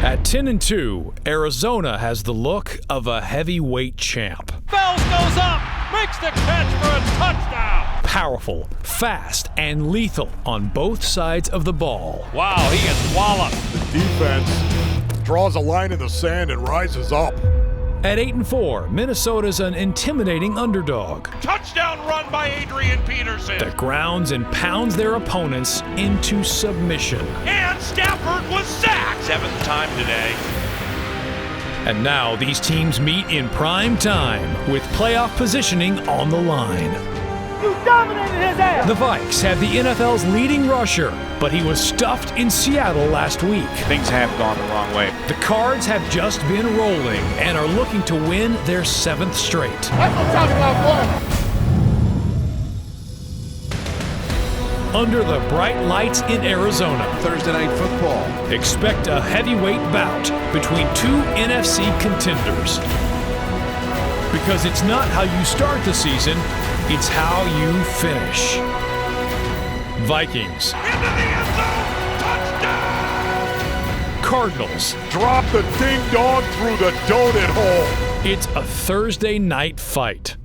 At 10-2, Arizona has the look of a heavyweight champ. Fells goes up, makes the catch for a touchdown. Powerful, fast, and lethal on both sides of the ball. Wow, he is walloped. The defense draws a line in the sand and rises up. At 8-4, Minnesota's an intimidating underdog Touchdown run by Adrian Peterson. that grounds and pounds their opponents into submission. And Stafford was sacked. 7th time today. And now these teams meet in prime time with playoff positioning on the line. You dominated his ass! The Vikes have the NFL's leading rusher, but he was stuffed in Seattle last week. Things have gone the wrong way. The Cards have just been rolling and are looking to win their 7th straight. That's what I'm talking about, boy! Under the bright lights in Arizona, Thursday Night Football. expect a heavyweight bout between two NFC contenders. Because it's not how you start the season, it's how you finish. Vikings. Into the end zone. Touchdown. Cardinals. Drop the ding dong through the donut hole. It's a Thursday night fight.